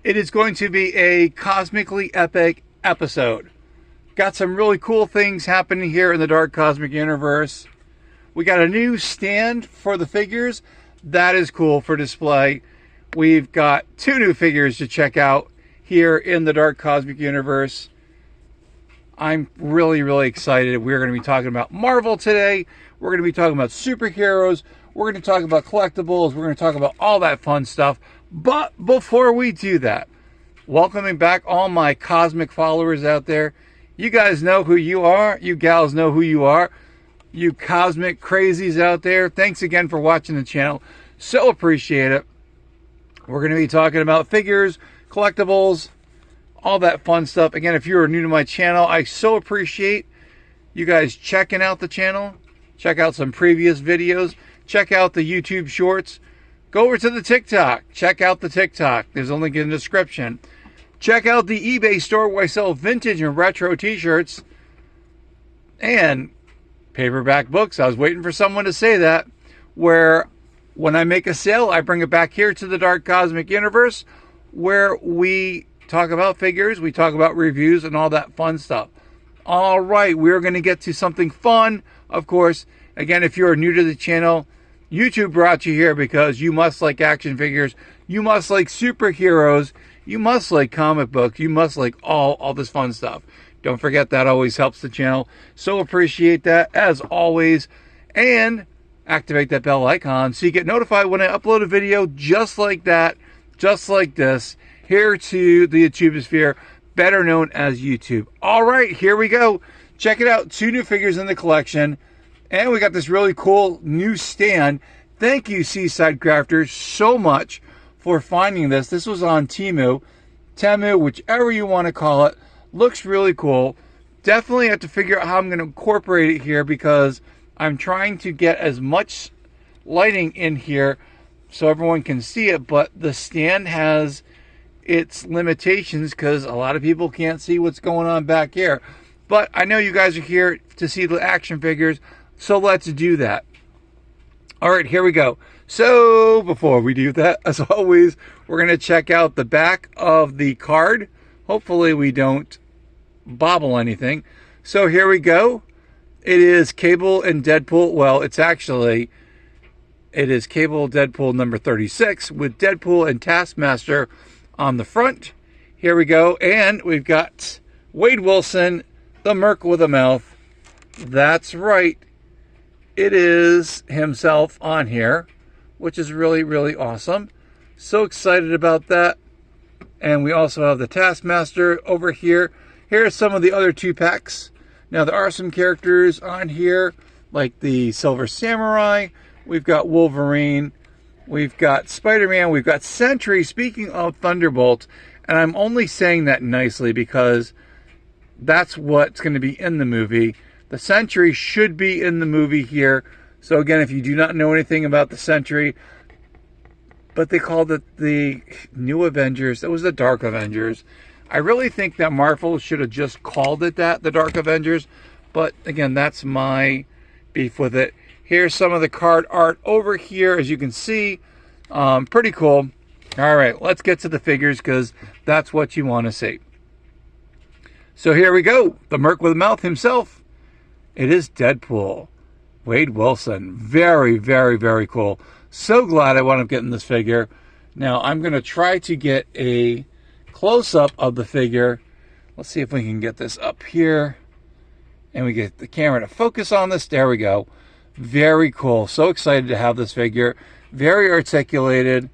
It is going to be a cosmically epic episode. Got some really cool things happening here in the Dark Cosmic Universe. We got a new stand for the figures. That is cool for display. We've got 2 new figures to check out here in the Dark Cosmic Universe. I'm really, really excited. We're going to be talking about Marvel today. We're going to be talking about superheroes. We're going to talk about collectibles. We're going to talk about all that fun stuff. But before we do that, welcoming back all my cosmic followers out there. You guys know who you are. You gals know who you are. You cosmic crazies out there. Thanks again for watching the channel. So appreciate it. We're going to be talking about figures, collectibles, all that fun stuff. Again, if you're new to my channel, I so appreciate you guys checking out the channel. Check out some previous videos. Check out the YouTube shorts. Go over to the TikTok. Check out the TikTok. There's a link in the description. Check out the eBay store where I sell vintage and retro t-shirts and paperback books. I was waiting for someone to say that. Where when I make a sale, I bring it back here to the Dark Cosmic Universe where we talk about figures, we talk about reviews and all that fun stuff. All right, we're going to get to something fun, of course. Again, if you're new to the channel, YouTube brought you here because you must like action figures, you must like superheroes, you must like comic books, you must like all this fun stuff. Don't forget that always helps the channel. So appreciate that as always. And activate that bell icon so you get notified when I upload a video just like that, just like this, here to the YouTubeosphere, better known as YouTube. All right, here we go. Check it out. 2 new figures in the collection. And we got this really cool new stand. Thank you, Seaside Crafters, so much for finding this. This was on Temu, whichever you want to call it. Looks really cool. Definitely have to figure out how I'm going to incorporate it here because I'm trying to get as much lighting in here so everyone can see it. But the stand has its limitations because a lot of people can't see what's going on back here. But I know you guys are here to see the action figures. So let's do that. All right, here we go. So before we do that, as always, we're going to check out the back of the card. Hopefully we don't bobble anything. So here we go. It is Cable and Deadpool. Well, it is Cable Deadpool number 36 with Deadpool and Taskmaster on the front. Here we go. And we've got Wade Wilson, the Merc with a mouth. That's right. It is himself on here, which is really, really awesome. So excited about that. And we also have the Taskmaster over here. Here are some of the other 2-packs. Now, there are some characters on here, like the Silver Samurai. We've got Wolverine. We've got Spider-Man. We've got Sentry. Speaking of Thunderbolt, and I'm only saying that nicely because that's what's going to be in the movie. The Sentry should be in the movie here. So again, if you do not know anything about the Sentry, but they called it the New Avengers. It was the Dark Avengers. I really think that Marvel should have just called it that, the Dark Avengers. But again, that's my beef with it. Here's some of the card art over here, as you can see. Pretty cool. All right, let's get to the figures because that's what you want to see. So here we go. The Merc with a mouth himself. It is Deadpool. Wade Wilson. Very, very, very cool. So glad I wound up getting this figure. Now, I'm going to try to get a close-up of the figure. Let's see if we can get this up here. And we get the camera to focus on this. There we go. Very cool. So excited to have this figure. Very articulated.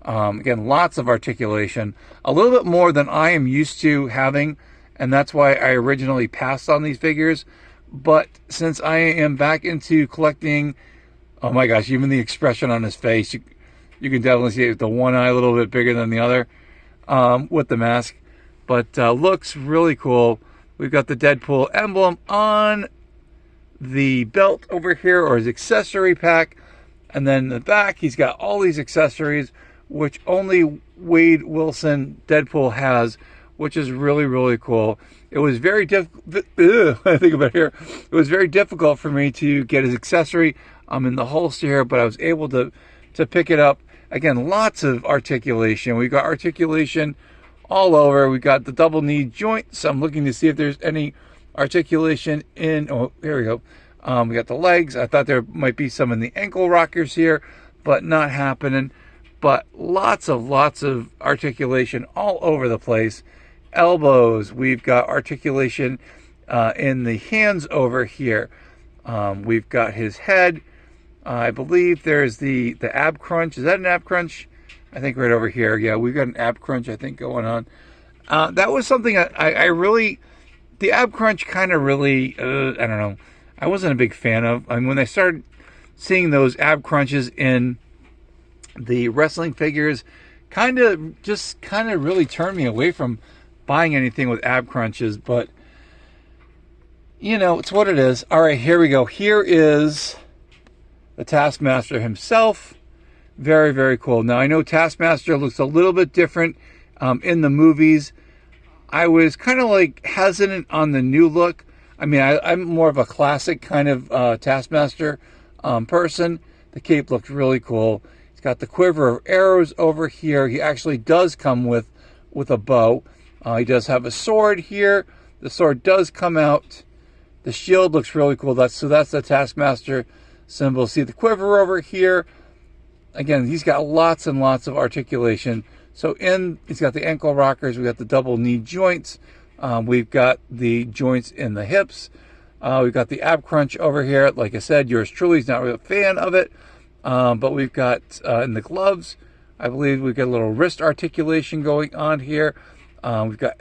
Again, lots of articulation. A little bit more than I am used to having. And that's why I originally passed on these figures. But since I am back into collecting, oh my gosh, even the expression on his face, you can definitely see the one eye a little bit bigger than the other with the mask. But looks really cool. We've got the Deadpool emblem on the belt over here, or his accessory pack. And then in the back, he's got all these accessories, which only Wade Wilson Deadpool has, which is really, really cool. It was very difficult. I think about here. It was very difficult for me to get his accessory in the holster here, but I was able to pick it up. Again, lots of articulation. We've got articulation all over. We got the double knee joints. I'm looking to see if there's any articulation in, oh, here we go. We got the legs. I thought there might be some in the ankle rockers here, but not happening. But lots of articulation all over the place. Elbows, we've got articulation in the hands over here. We've got his head. I believe there's the ab crunch. Is that an ab crunch? I think right over here. Yeah, we've got an ab crunch, I think, going on. That was something I really, the ab crunch kind of really, I don't know, I wasn't a big fan of. I mean, when I started seeing those ab crunches in the wrestling figures, kind of really turned me away from buying anything with ab crunches. But, you know, it's what it is. All right, here we go. Here is the Taskmaster himself. Very, very cool. Now, I know Taskmaster looks a little bit different in the movies. I was kind of like hesitant on the new look. I mean, I'm more of a classic kind of Taskmaster person. The cape looks really cool. He's got the quiver of arrows over here. He actually does come with a bow. He does have a sword here. The sword does come out. The shield looks really cool. That's the Taskmaster symbol. See the quiver over here. Again, he's got lots and lots of articulation. So he's got the ankle rockers. We've got the double knee joints. We've got the joints in the hips. We've got the ab crunch over here. Like I said, yours truly is not really a fan of it. But we've got in the gloves, I believe we've got a little wrist articulation going on here. We've got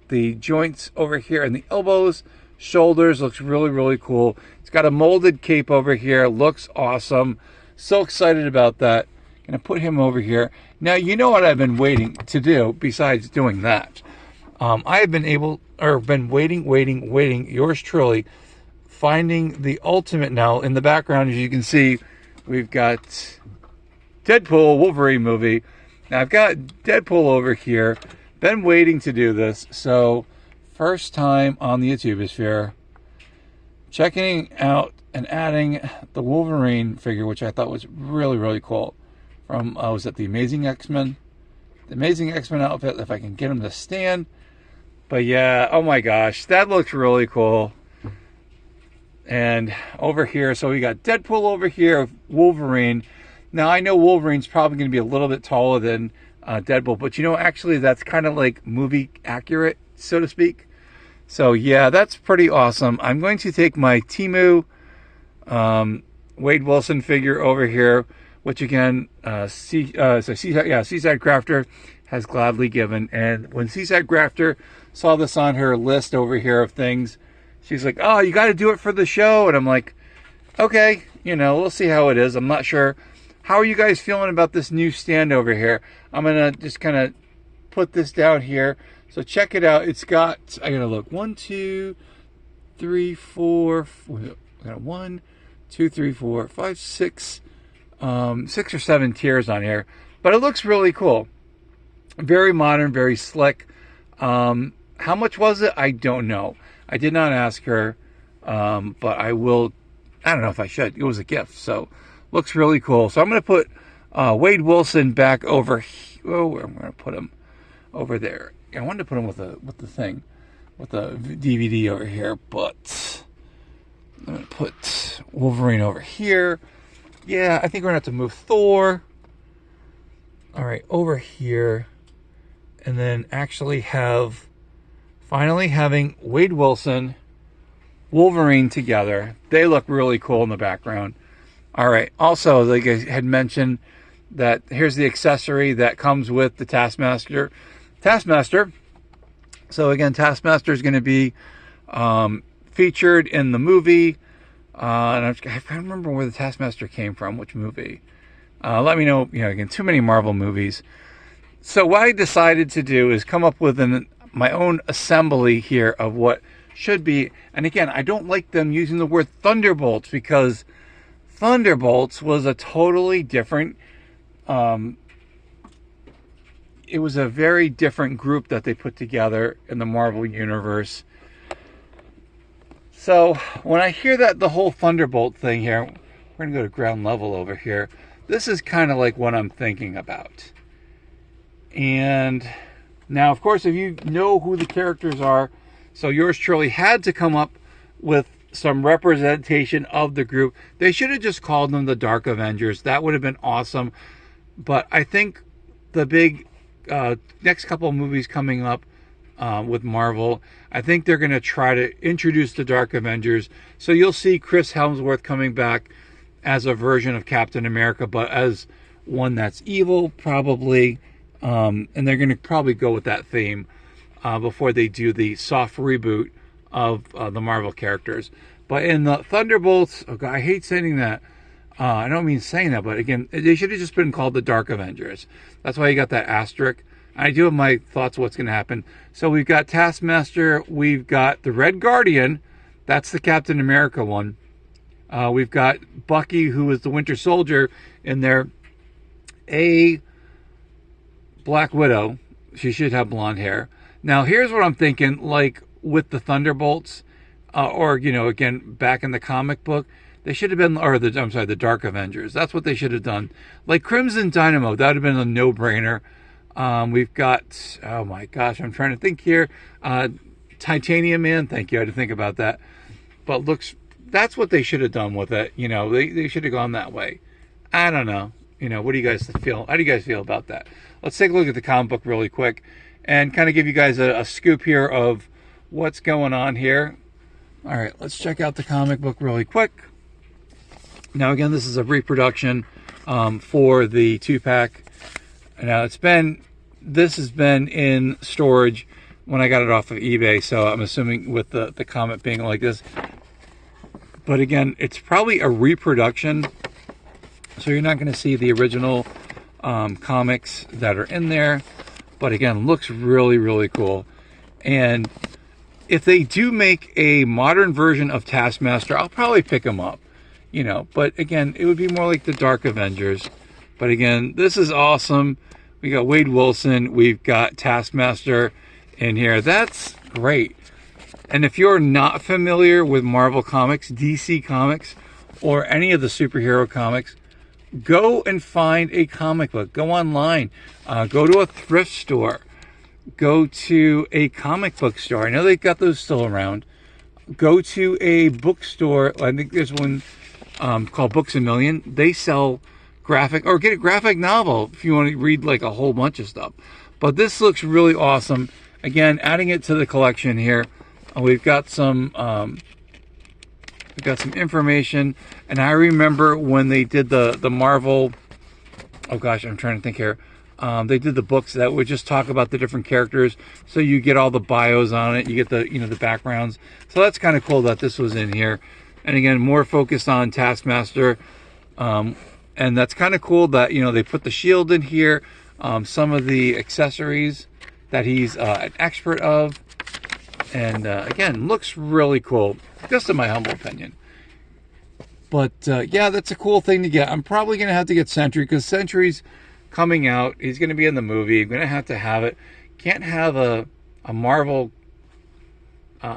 the joints over here and the elbows. Shoulders looks really, really cool. It's got a molded cape over here. Looks awesome. So excited about that. Gonna put him over here. Now, you know what I've been waiting to do besides doing that. I have been waiting, yours truly, finding the ultimate. Now, in the background, as you can see, we've got Deadpool Wolverine movie. Now, I've got Deadpool over here. Been waiting to do this. So, first time on the YouTubesphere, checking out and adding the Wolverine figure, which I thought was really, really cool. From, was it the Amazing X-Men? The Amazing X-Men outfit, if I can get him to stand. But yeah, oh my gosh, that looks really cool. And over here, so we got Deadpool over here, Wolverine. Now, I know Wolverine's probably going to be a little bit taller than Deadpool, but you know, actually, that's kind of like movie accurate, so to speak. So yeah, that's pretty awesome. I'm going to take my Temu Wade Wilson figure over here, which again, Seaside Crafter has gladly given. And when Seaside Crafter saw this on her list over here of things, she's like, oh, you got to do it for the show. And I'm like, okay, you know, we'll see how it is. I'm not sure. How are you guys feeling about this new stand over here? I'm going to just kind of put this down here. So check it out. It's got, I got to look, 1, 2, 3, 4, we got 1, 2, 3, 4, 5, 6, 6 or 7 tiers on here. But it looks really cool. Very modern, very slick. How much was it? I don't know. I did not ask her, but I will. I don't know if I should. It was a gift, so looks really cool. So I'm going to put Wade Wilson back over here. Oh, I'm going to put him over there. I wanted to put him with the thing, with the DVD over here, but I'm going to put Wolverine over here. Yeah, I think we're going to have to move Thor. All right, over here. And then actually finally having Wade Wilson, Wolverine together. They look really cool in the background. All right, also, like I had mentioned, that here's the accessory that comes with the Taskmaster. So again, Taskmaster is going to be featured in the movie. And I can't remember where the Taskmaster came from, which movie. Let me know, again, too many Marvel movies. So what I decided to do is come up with my own assembly here of what should be. And again, I don't like them using the word Thunderbolts, because Thunderbolts was a totally different, it was a very different group that they put together in the Marvel Universe. So when I hear that, the whole Thunderbolt thing here, we're going to go to ground level over here. This is kind of like what I'm thinking about. And Now, of course, if you know who the characters are, so yours truly had to come up with some representation of the group. They should have just called them the Dark Avengers. That would have been awesome. But I think the big next couple of movies coming up with Marvel, I think they're going to try to introduce the Dark Avengers. So you'll see Chris Hemsworth coming back as a version of Captain America, but as one that's evil, probably. And they're going to probably go with that theme before they do the soft reboot of the Marvel characters. But in the Thunderbolts, oh God, I hate saying that. I don't mean saying that, but again, they should have just been called the Dark Avengers. That's why you got that asterisk. I do have my thoughts what's going to happen. So we've got Taskmaster. We've got the Red Guardian. That's the Captain America one. We've got Bucky, who is the Winter Soldier in there. A Black Widow. She should have blonde hair. Now, here's what I'm thinking, like with the Thunderbolts, or, you know, again, back in the comic book, they should have been, or the Dark Avengers. That's what they should have done. Like Crimson Dynamo, that would have been a no-brainer. We've got, oh my gosh, I'm trying to think here. Titanium Man, thank you, I had to think about that. But that's what they should have done with it. You know, they should have gone that way. I don't know. You know, what do you guys feel? How do you guys feel about that? Let's take a look at the comic book really quick and kind of give you guys a scoop here of what's going on here. All right, let's check out the comic book really quick. Now, again, this is a reproduction for the 2-pack. Now, this has been in storage when I got it off of eBay, so I'm assuming with the comic being like this. But again, it's probably a reproduction, so you're not going to see the original comics that are in there. But again, looks really, really cool. And if they do make a modern version of Taskmaster, I'll probably pick him up. You know, but again, it would be more like the Dark Avengers. But again, this is awesome. We got Wade Wilson. We've got Taskmaster in here. That's great. And if you're not familiar with Marvel Comics, DC Comics, or any of the superhero comics, go and find a comic book. Go online. Go to a thrift store. Go to a comic book store. I know they've got those still around. Go to a bookstore. I think there's one called Books A Million. They sell graphic, or get a graphic novel if you want to read like a whole bunch of stuff. But this looks really awesome. Again, adding it to the collection here. We've got some information, and I remember when they did the Marvel. Oh gosh, I'm trying to think here. They did the books that would just talk about the different characters, so you get all the bios on it. You get the backgrounds. So that's kind of cool that this was in here. And again, more focused on Taskmaster. And that's kind of cool that, they put the shield in here. Some of the accessories that he's an expert of. And again, looks really cool, just in my humble opinion. But yeah, that's a cool thing to get. I'm probably going to have to get Sentry, because Sentry's coming out. He's going to be in the movie. I'm going to have it. Can't have a Marvel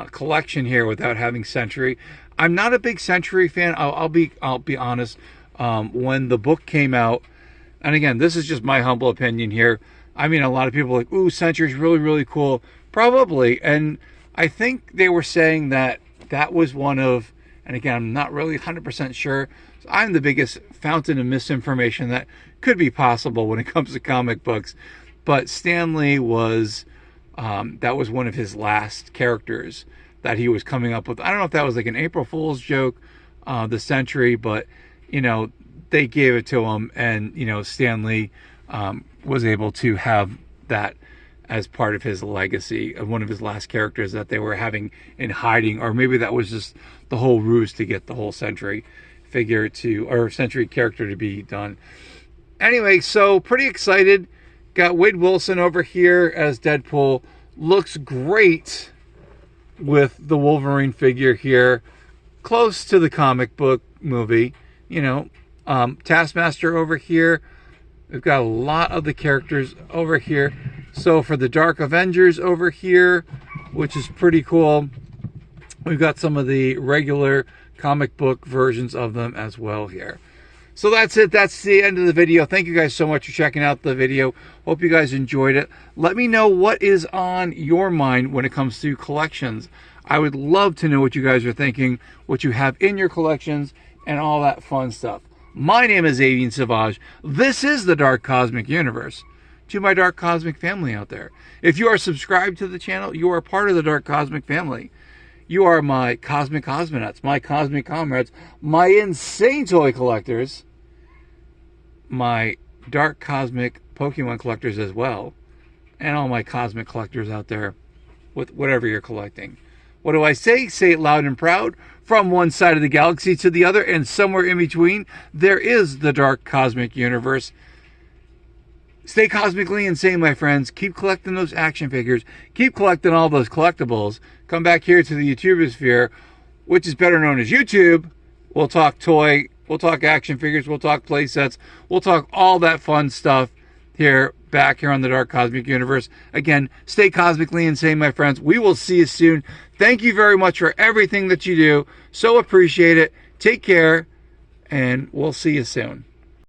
collection here without having Sentry. I'm not a big Sentry fan. I'll be honest. When the book came out, and again, this is just my humble opinion here. I mean, a lot of people are like, ooh, Sentry's really, really cool. Probably. And I think they were saying that was one of, and again, I'm not really 100% sure. So I'm the biggest fountain of misinformation that could be possible when it comes to comic books. But Stan Lee was, that was one of his last characters that he was coming up with. I don't know if that was like an April Fool's joke, the Sentry, but, they gave it to him, and, Stan Lee was able to have that as part of his legacy, of one of his last characters that they were having in hiding, or maybe that was just the whole ruse to get the whole Sentry figure or Sentry character to be done. Anyway, so pretty excited. Got Wade Wilson over here as Deadpool. Looks great with the Wolverine figure here. Close to the comic book movie, Taskmaster over here. We've got a lot of the characters over here. So for the Dark Avengers over here, which is pretty cool, we've got some of the regular comic book versions of them as well here. So that's it. That's the end of the video. Thank you guys so much for checking out the video. Hope you guys enjoyed it. Let me know what is on your mind when it comes to collections. I would love to know what you guys are thinking, what you have in your collections, and all that fun stuff. My name is Avian Savage. This is the Dark Cosmic Universe. To my Dark Cosmic family out there, if you are subscribed to the channel, you are part of the Dark Cosmic family. You are my Cosmic Cosmonauts, my Cosmic Comrades, my insane toy collectors, my Dark Cosmic Pokemon collectors as well, and all my Cosmic collectors out there with whatever you're collecting. What do I say? Say it loud and proud. From one side of the galaxy to the other, and somewhere in between, there is the Dark Cosmic Universe. Stay cosmically insane, my friends. Keep collecting those action figures. Keep collecting all those collectibles. Come back here to the YouTubosphere, which is better known as YouTube. We'll talk toy. We'll talk action figures. We'll talk play sets. We'll talk all that fun stuff here, back here on the Dark Cosmic Universe. Again, stay cosmically insane, my friends. We will see you soon. Thank you very much for everything that you do. So appreciate it. Take care, and we'll see you soon.